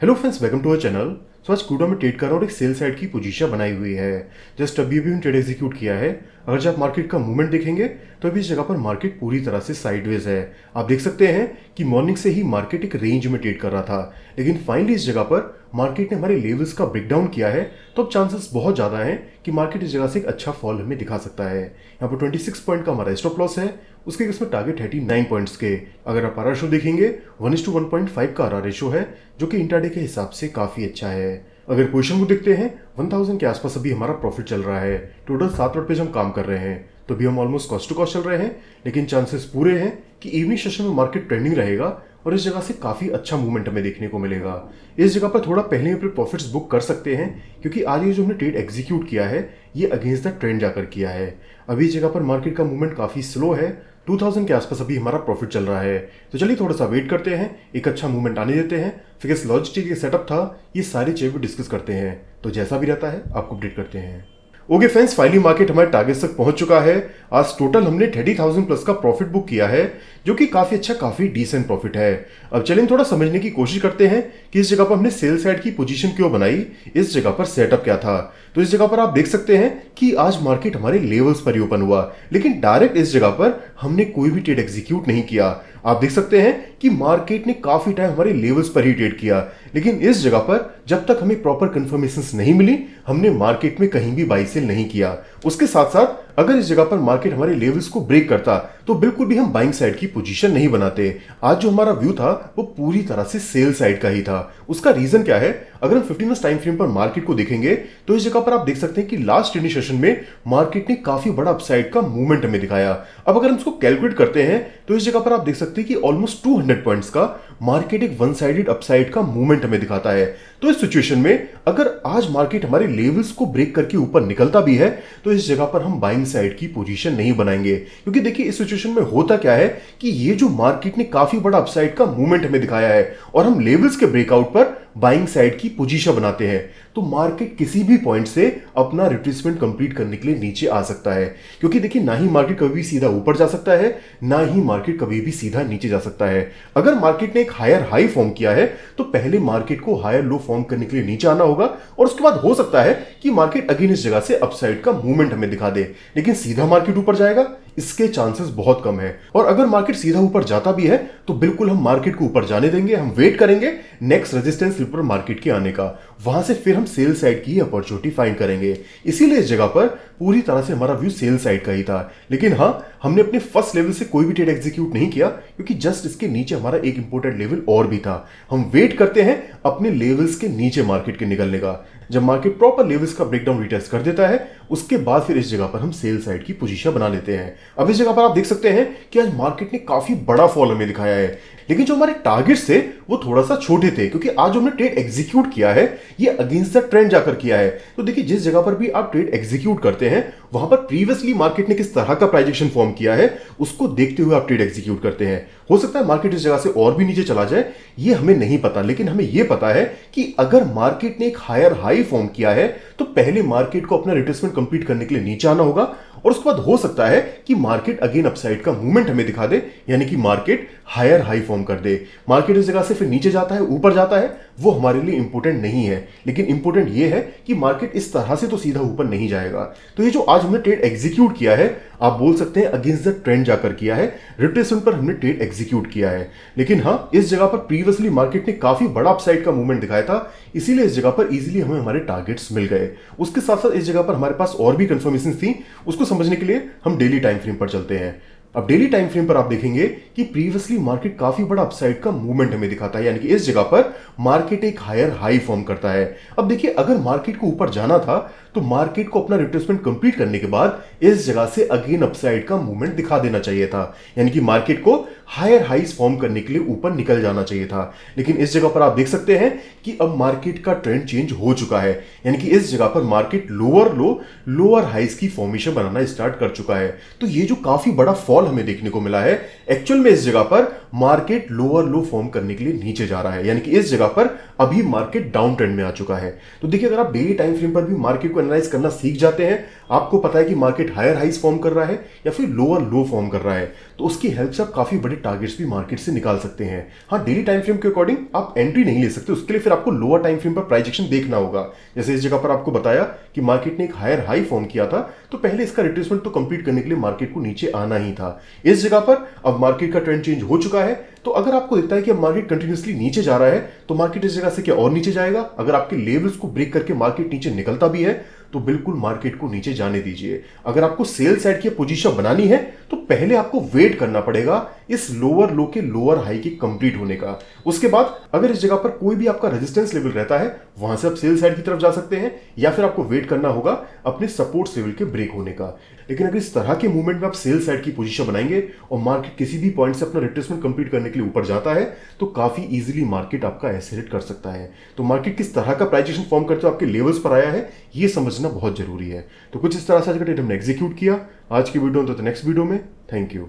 Hello friends, welcome to our channel. So आज क्रूडो में ट्रेड कर रहा हूँ और एक सेल साइड की पोजीशन बनाई हुई है। जस्ट अभी अभी ट्रेड एग्जीक्यूट किया है। अगर जब आप मार्केट का मूवमेंट देखेंगे तो अभी इस जगह पर मार्केट पूरी तरह से साइडवेज है। आप देख सकते हैं कि मॉर्निंग से ही मार्केट एक रेंज में ट्रेड कर रहा था, लेकिन फाइनली इस जगह पर मार्केट ने हमारे लेवल्स का ब्रेकडाउन किया है। तो अब चांसेस बहुत ज़्यादा हैं कि मार्केट इस जगह से एक अच्छा फॉल हमें दिखा सकता है। यहाँ पर 26 पॉइंट का हमारा स्टॉप लॉस है, उसके इसमें टारगेट 39 पॉइंट्स के। अगर आप आर देखेंगे 1:1.5 का आर रेशो है, जो कि इंट्राडे के हिसाब से काफ़ी अच्छा है। अगर पोजीशन को देखते हैं 1000 के आसपास अभी हमारा प्रॉफिट चल रहा है। टोटल 7 लॉट पे जब हम काम कर रहे हैं तो अभी हम ऑलमोस्ट कॉस्ट टू कॉस्ट चल रहे हैं, लेकिन चांसेस पूरे हैं कि इवनिंग सेशन में मार्केट ट्रेंडिंग रहेगा और इस जगह से काफ़ी अच्छा मूवमेंट हमें देखने को मिलेगा। इस जगह पर थोड़ा पहले अपने प्रॉफिट्स बुक कर सकते हैं, क्योंकि आज ये जो हमने ट्रेड एग्जीक्यूट किया है ये अगेंस्ट द ट्रेंड जाकर किया है। अभी इस जगह पर मार्केट का मूवमेंट काफ़ी स्लो है। 2000 के आसपास अभी हमारा प्रॉफिट चल रहा है। तो चलिए थोड़ा सा वेट करते हैं, एक अच्छा मूवमेंट आने देते हैं, फिर इस लॉजिस्टिक के सेटअप था ये सारी चीज़ें डिस्कस करते हैं। तो जैसा भी रहता है आपको अपडेट करते हैं। ओके फ्रेंड्स, फाइनली मार्केट हमारे टारगेट तक पहुंच चुका है। आज टोटल हमने 30,000 प्लस का प्रॉफिट बुक किया है, जो कि काफी अच्छा, काफी डिसेंट प्रॉफिट है। अब चलें थोड़ा समझने की कोशिश करते हैं कि इस जगह पर हमने सेल साइड की पोजीशन क्यों बनाई, इस जगह पर सेटअप क्या था। तो इस जगह पर आप देख सकते हैं कि आज मार्केट हमारे लेवल्स पर ही ओपन हुआ, लेकिन डायरेक्ट इस जगह पर हमने कोई भी ट्रेड एग्जीक्यूट नहीं किया। आप देख सकते हैं कि मार्केट ने काफी टाइम हमारे लेवल्स पर ही ट्रेड किया, लेकिन इस जगह पर जब तक हमें प्रॉपर कंफर्मेशंस नहीं मिली हमने मार्केट में कहीं भी बाई सेल नहीं किया। उसके साथ साथ अगर इस जगह पर मार्केट हमारे लेवल्स को ब्रेक करता तो बिल्कुल भी हम बाइंग साइड की पोजीशन नहीं बनाते। आज जो हमारा व्यू था वो पूरी तरह से सेल साइड का ही था। उसका रीजन क्या है, अगर हम 15 मिनट टाइम फ्रेम पर मार्केट को देखेंगे तो इस जगह पर आप देख सकते हैं कि लास्ट ट्रेडिंग सेशन में मार्केट ने काफी बड़ा अपसाइड का मूवमेंट हमें दिखाया। अब अगर हम इसको कैलकुलेट करते हैं तो इस जगह पर आप देख सकते हैं कि ऑलमोस्ट 200 पॉइंट्स का मार्केट एक वन साइडेड अपसाइड का मूवमेंट हमें दिखाता है। तो इस सिचुएशन में अगर आज मार्केट हमारे लेवल्स को ब्रेक करके ऊपर निकलता भी है तो इस जगह पर हम बाइंग साइड की पोजीशन नहीं बनाएंगे, क्योंकि देखिए इस सिचुएशन में होता क्या है कि ये जो मार्केट ने काफी बड़ा अपसाइड का मूवमेंट हमें दिखाया है और हम लेवल्स के ब्रेकआउट पर बाइंग साइड की पोजीशन बनाते हैं, तो मार्केट किसी भी पॉइंट से अपना रिट्रेसमेंट कंप्लीट करने के लिए नीचे आ सकता है। क्योंकि देखिए ना ही मार्केट कभी भी सीधा ऊपर जा सकता है, ना ही मार्केट कभी भी सीधा नीचे जा सकता है। अगर मार्केट ने एक हायर हाई फॉर्म किया है तो पहले मार्केट को हायर लो फॉर्म करने के लिए नीचे आना होगा और उसके बाद हो सकता है कि मार्केट अगेन इस जगह से अपसाइड का मूवमेंट हमें दिखा दे, लेकिन सीधा मार्केट ऊपर जाएगा इसके चांसेस बहुत कम है। और अगर मार्केट सीधा ऊपर जाता भी है तो बिल्कुल हम मार्केट को ऊपर जाने देंगे, हम वेट करेंगे नेक्स्ट रेजिस्टेंस लेवल मार्केट के आने का, वहां से फिर हम सेल साइड की अपॉर्चुनिटी फाइंड करेंगे। इसीलिए इस जगह पर पूरी तरह से हमारा व्यू सेल साइड का ही था। लेकिन हाँ, हमने अपने फर्स्ट लेवल से कोई भी ट्रेड एग्जीक्यूट नहीं किया, क्योंकि जस्ट इसके नीचे हमारा एक इंपोर्टेंट लेवल और भी था। हम वेट करते हैं अपने लेवल्स के नीचे मार्केट के निकलने का। जब मार्केट प्रॉपर लेवल्स का ब्रेकडाउन रिटेस्ट कर देता है उसके बाद फिर इस जगह पर हम सेल साइड की पोजीशन बना लेते हैं। अब इस जगह पर आप देख सकते हैं कि आज मार्केट ने काफी बड़ा फॉल हमें दिखाया है, लेकिन जो हमारे टारगेट्स थे वो थोड़ा सा छोटे थे, क्योंकि आज जो हमने ट्रेड एग्जीक्यूट किया है ये अगेंस्ट द ट्रेंड जाकर किया है। तो देखिए जिस जगह पर भी आप ट्रेड एग्जीक्यूट करते हैं वहां पर प्रीवियसली मार्केट ने किस तरह का प्राइजेक्शन फॉर्म किया है उसको देखते हुए आप ट्रेड एग्जीक्यूट करते हैं। हो सकता है मार्केट इस जगह से और भी नीचे चला जाए, ये हमें नहीं पता, लेकिन हमें यह पता है कि अगर मार्केट ने एक हायर हाई फॉर्म किया है तो पहले मार्केट को अपना रिट्रेसमेंट कंप्लीट करने के लिए नीचे आना होगा और उसके बाद हो सकता है कि मार्केट अगेन अपसाइड का मूवमेंट हमें दिखा दे, यानी कि मार्केट हायर हाई फॉर्म कर दे। मार्केट इस जगह से फिर नीचे जाता है ऊपर जाता है वो हमारे लिए इंपॉर्टेंट नहीं है, लेकिन इंपॉर्टेंट ये है कि मार्केट इस तरह से तो सीधा ऊपर नहीं जाएगा। तो ये जो आज हमने ट्रेड एग्जीक्यूट किया है आप बोल सकते हैं अगेंस्ट द ट्रेंड जाकर किया है, रिट्रेसमेंट पर हमने ट्रेड एग्जीक्यूट किया है। लेकिन हाँ, इस जगह पर प्रीवियसली मार्केट ने काफी बड़ा अपसाइड का मूवमेंट दिखाया था, इसीलिए इस जगह पर इजीली हमें हमारे टारगेट्स मिल गए। उसके साथ साथ इस जगह पर हमारे पास और भी कंफर्मेशन थी, उसको समझने के लिए हम डेली टाइम फ्रेम पर चलते हैं। अब डेली टाइम फ्रेम पर आप देखेंगे कि प्रीवियसली मार्केट काफी बड़ा अपसाइड का मूवमेंट हमें दिखाता है, यानी कि इस जगह पर मार्केट एक हायर हाई फॉर्म करता है। अब देखिए अगर मार्केट को ऊपर जाना था तो मार्केट को अपना रिट्रेसमेंट कंप्लीट करने के बाद इस जगह से अगेन अपसाइड का मूवमेंट दिखा देना चाहिए था, यानी कि मार्केट को हायर हाइज फॉर्म करने के लिए ऊपर निकल जाना चाहिए था। लेकिन इस जगह पर आप देख सकते हैं कि अब मार्केट का ट्रेंड चेंज हो चुका है, यानी कि इस जगह पर market lower low lower highs की फॉर्मेशन बनाना स्टार्ट कर चुका है। तो ये जो काफी बड़ा फॉल फॉल हमें देखने को मिला है, एक्चुअल में इस जगह पर मार्केट लोअर लो फॉर्म करने के लिए नीचे जा रहा है, यानी कि इस जगह पर अभी मार्केट डाउन ट्रेंड में आ चुका है। तो देखिए, अगर आप डेली टाइम फ्रेम पर भी मार्केट को एनालाइज करना सीख जाते हैं, आपको पता है कि मार्केट हायर हाइज फॉर्म कर रहा है या फिर लोअर लो फॉर्म कर रहा है, तो उसकी हेल्प से आप काफी बड़े टारगेट्स भी मार्केट से निकाल सकते हैं। हाँ, डेली टाइम फ्रेम के अकॉर्डिंग आप एंट्री नहीं ले सकते, उसके लिए फिर आपको लोअर टाइम फ्रेम पर प्राइस एक्शन देखना होगा। जैसे इस जगह पर आपको बताया कि मार्केट ने एक हायर हाई फॉर्म किया था, तो पहले इसका रिट्रेसमेंट तो कंप्लीट करने के लिए मार्केट को नीचे आना ही था। इस जगह पर अब मार्केट का ट्रेंड चेंज हो चुका है, तो अगर आपको दिखता है कि अब मार्केट कंटिन्यूअसली नीचे जा रहा है, तो मार्केट इस जगह से क्या और नीचे जाएगा। अगर आपके लेवल्स को ब्रेक करके मार्केट नीचे निकलता भी है, तो बिल्कुल मार्केट को नीचे जाने दीजिए। अगर आपको सेल साइड की पोजीशन बनानी है, तो पहले आपको वेट करना पड़ेगा इस लोअर लो के लोअर हाई के कंप्लीट होने का। उसके बाद अगर इस जगह पर कोई भी आपका रेजिस्टेंस लेवल रहता है, वहां से आप सेल साइड की तरफ जा सकते हैं, या फिर आपको वेट करना होगा अपने सपोर्ट लेवल के ब्रेक होने का। लेकिन अगर इस तरह के मूवमेंट में आप सेल साइड की पोजीशन बनाएंगे और मार्केट किसी भी पॉइंट से अपना रिट्रेसमेंट कंप्लीट करने के लिए ऊपर जाता है, तो काफी इजीली मार्केट आपका एसेलेरेट कर सकता है। तो मार्केट किस तरह का प्राइस एक्शन फॉर्म करते हुए आपके लेवल्स पर आया है, ये समझना बहुत जरूरी है। तो कुछ इस तरह से आज का ट्रेड हमने एग्जीक्यूट किया। आज की वीडियो तो नेक्स्ट वीडियो में। Thank you.